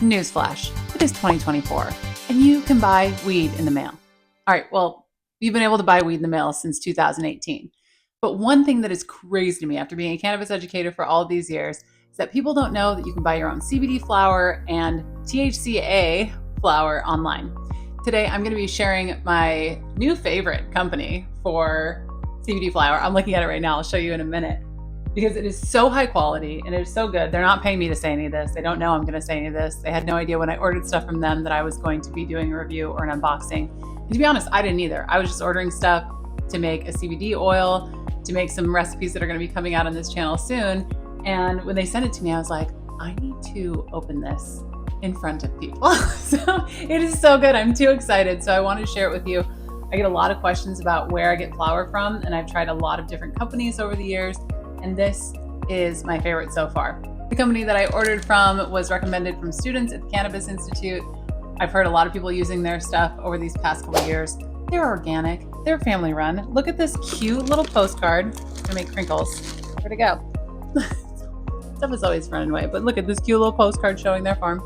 Newsflash, it is 2024, and you can buy weed in the mail. All right, well, you've been able to buy weed in the mail since 2018. But one thing that is crazy to me after being a cannabis educator for all of these years is that people don't know that you can buy your own CBD flower and THCA flower online. Today, I'm going to be sharing my new favorite company for CBD flower. I'm looking at it right now. I'll show you in a minute. Because it is so high quality and it is so good. They're not paying me to say any of this. They don't know I'm going to say any of this. They had no idea when I ordered stuff from them that I was going to be doing a review or an unboxing. And to be honest, I didn't either. I was just ordering stuff to make a CBD oil, to make some recipes that are going to be coming out on this channel soon. And when they sent it to me, I was like, I need to open this in front of people. So it is so good. I'm too excited. So I wanted to share it with you. I get a lot of questions about where I get flower from, and I've tried a lot of different companies over the years. And this is my favorite so far. The company that I ordered from was recommended from students at the Cannabis Institute. I've heard a lot of people using their stuff over these past couple of years. They're organic, they're family run. Look at this cute little postcard. I'm gonna make crinkles. Where'd it go? Stuff is always running away, but look at this cute little postcard showing their farm.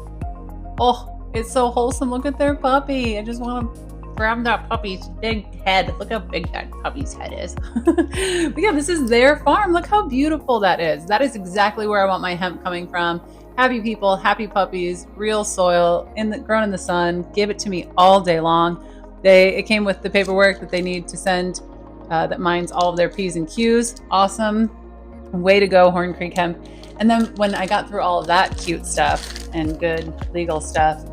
Oh, it's so wholesome. Look at their puppy. I just want to grab that puppy's big head. Look how big that puppy's head is. But yeah, this is their farm. Look how beautiful that is. That is exactly where I want my hemp coming from. Happy people, happy puppies, real soil, grown in the sun. Give it to me all day long. It came with the paperwork that they need to send that mines all of their P's and Q's. Awesome. Way to go, Horn Creek Hemp. And then when I got through all of that cute stuff and good legal stuff,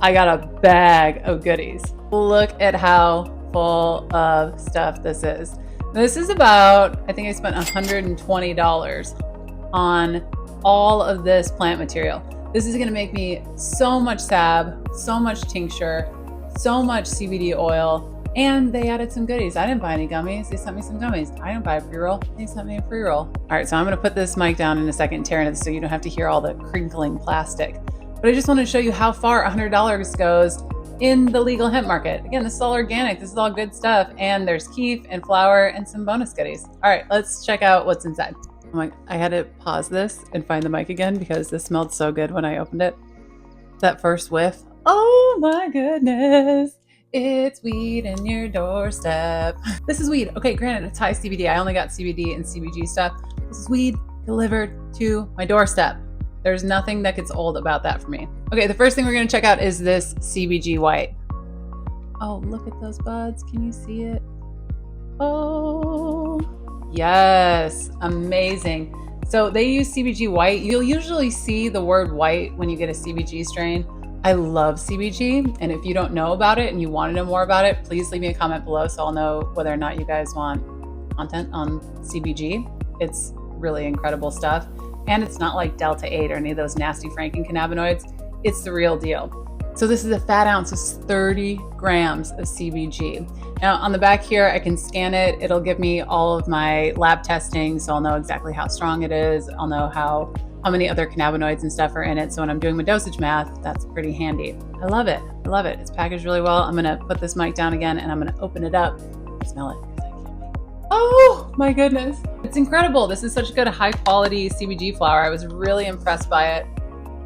I got a bag of goodies. Look at how full of stuff this is. This is about, I think I spent $120 on all of this plant material. This is gonna make me so much salve, so much tincture, so much CBD oil, and they added some goodies. I didn't buy any gummies. They sent me some gummies. I didn't buy a pre-roll. They sent me a pre-roll. All right, so I'm gonna put this mic down in a second and tear it so you don't have to hear all the crinkling plastic. But I just want to show you how far $100 goes in the legal hemp market. Again, this is all organic. This is all good stuff. And there's keef and flower and some bonus goodies. All right, let's check out what's inside. I had to pause this and find the mic again because this smelled so good when I opened it. That first whiff. Oh my goodness. It's weed in your doorstep. This is weed. Okay, granted, it's high CBD. I only got CBD and CBG stuff. This is weed delivered to my doorstep. There's nothing that gets old about that for me. Okay, the first thing we're gonna check out is this CBG white. Oh, look at those buds. Can you see it? Oh, yes, amazing. So they use CBG white. You'll usually see the word white when you get a CBG strain. I love CBG, and if you don't know about it and you want to know more about it, please leave me a comment below so I'll know whether or not you guys want content on CBG. It's really incredible stuff. And it's not like Delta 8 or any of those nasty Franken cannabinoids. It's the real deal. So this is a fat ounce, it's 30 grams of CBG. Now on the back here, I can scan it. It'll give me all of my lab testing, so I'll know exactly how strong it is. I'll know how many other cannabinoids and stuff are in it. So when I'm doing my dosage math, that's pretty handy. I love it. I love it. It's packaged really well. I'm gonna put this mic down again and I'm gonna open it up. Smell it. Oh my goodness. It's incredible. This is such good high quality CBG flower. I was really impressed by it.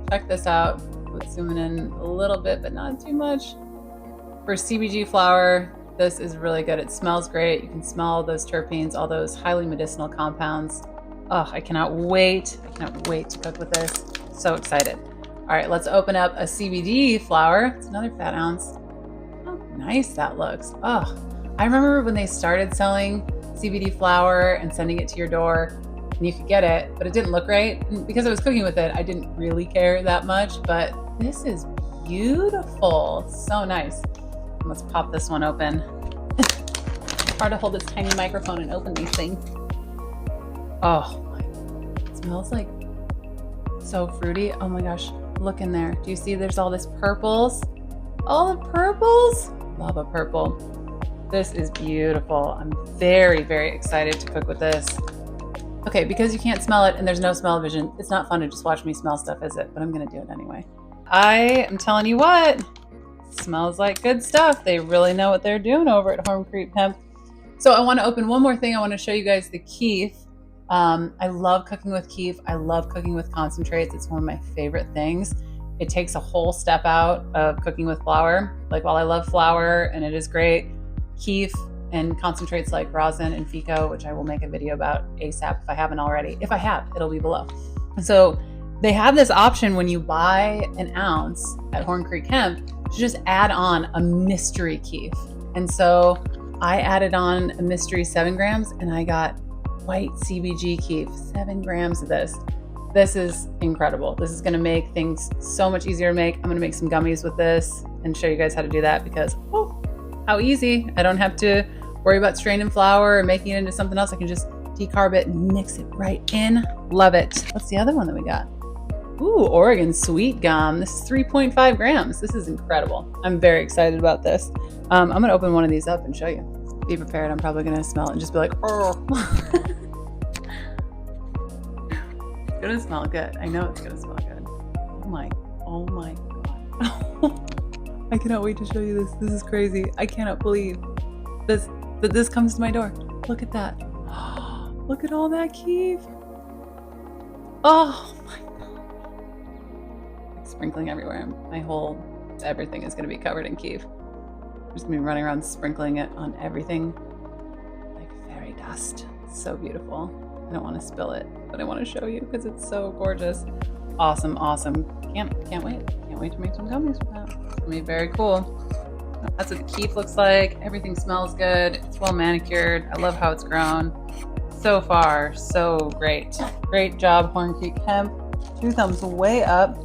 Check this out. Let's zoom in a little bit, but not too much. For CBG flower, this is really good. It smells great. You can smell those terpenes, all those highly medicinal compounds. Oh, I cannot wait. I cannot wait to cook with this. So excited. All right, let's open up a CBD flower. It's another fat ounce. How nice that looks. Oh, I remember when they started selling CBD flower and sending it to your door, and you could get it, but it didn't look right. And because I was cooking with it, I didn't really care that much, but this is beautiful. So nice. Let's pop this one open. Hard to hold this tiny microphone and open these things. Oh my, it smells like so fruity. Oh my gosh, look in there. Do you see there's all this purples? All the purples? Love a purple. This is beautiful. I'm very, very excited to cook with this. Okay, because you can't smell it and there's no smell vision, it's not fun to just watch me smell stuff, is it? But I'm gonna do it anyway. I am telling you what, smells like good stuff. They really know what they're doing over at Horn Creek Hemp. So I wanna open one more thing. I wanna show you guys the keef. I love cooking with keef. I love cooking with concentrates. It's one of my favorite things. It takes a whole step out of cooking with flour. Like, while I love flour and it is great, keef and concentrates like rosin and FICO, which I will make a video about ASAP if I haven't already. If I have, it'll be below. So they have this option when you buy an ounce at Horn Creek Hemp to just add on a mystery keef. And so I added on a mystery 7 grams and I got white CBG keef, 7 grams of this. This is incredible. This is gonna make things so much easier to make. I'm gonna make some gummies with this and show you guys how to do that, because oh, how easy. I don't have to worry about straining flour or making it into something else. I can just decarb it and mix it right in. Love it. What's the other one that we got? Ooh, Oregon sweet gum. This is 3.5 grams. This is incredible. I'm very excited about this. I'm gonna open one of these up and show you. Be prepared, I'm probably gonna smell it and just be like, oh. It's gonna smell good. I know it's gonna smell good. Oh my God. I cannot wait to show you this. This is crazy. I cannot believe that this comes to my door. Look at that. Look at all that keef. Oh my God. It's sprinkling everywhere. Everything is gonna be covered in keef. I'm just gonna be running around sprinkling it on everything like fairy dust. It's so beautiful. I don't want to spill it, but I want to show you because it's so gorgeous. Awesome, awesome. Can't wait. Can't wait to make some gummies with that. It's gonna be very cool. That's what the keef looks like. Everything smells good. It's well manicured. I love how it's grown. So far, so great. Great job, Horn Creek Hemp. 2 thumbs way up.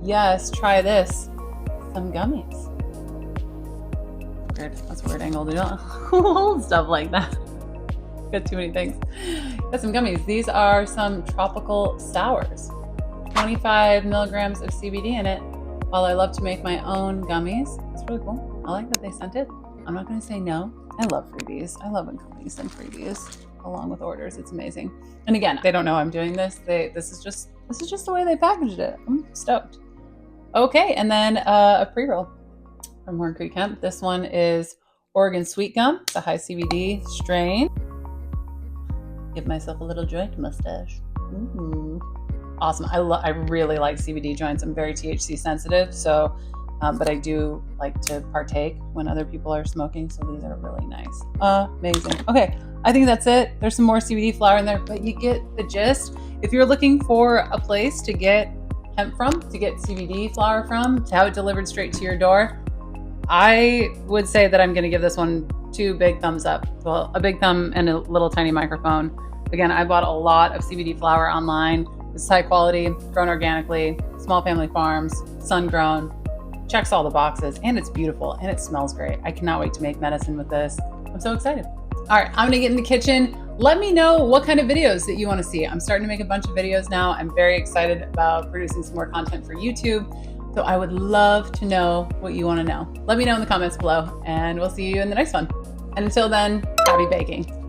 Yes, try this. Some gummies. Weird. That's a weird angle to do. Hold stuff like that. Got too many things. Got some gummies. These are some tropical sours. 25 milligrams of CBD in it. While I love to make my own gummies, it's really cool. I like that they sent it. I'm not going to say no. I love freebies. I love when companies send freebies along with orders. It's amazing. And again, they don't know I'm doing this. This is just the way they packaged it. I'm stoked. Okay, and then a pre-roll from Horn Creek Hemp. This one is Oregon Sweet Gum, the high CBD strain. Give myself a little joint mustache. Ooh. Awesome. I really like CBD joints. I'm very THC sensitive, so but I do like to partake when other people are smoking, so these are really nice. Amazing. Okay, I think that's it. There's some more CBD flower in there, but you get the gist. If you're looking for a place to get hemp from, to get CBD flower from, to have it delivered straight to your door, I would say that I'm going to give this one 2 big thumbs up. Well, a big thumb and a little tiny microphone. Again, I bought a lot of CBD flower online. It's high quality, grown organically, small family farms, sun grown, checks all the boxes, and it's beautiful and it smells great. I cannot wait to make medicine with this. I'm so excited. All right, I'm gonna get in the kitchen. Let me know what kind of videos that you wanna see. I'm starting to make a bunch of videos now. I'm very excited about producing some more content for YouTube. So I would love to know what you wanna know. Let me know in the comments below and we'll see you in the next one. And until then, happy baking.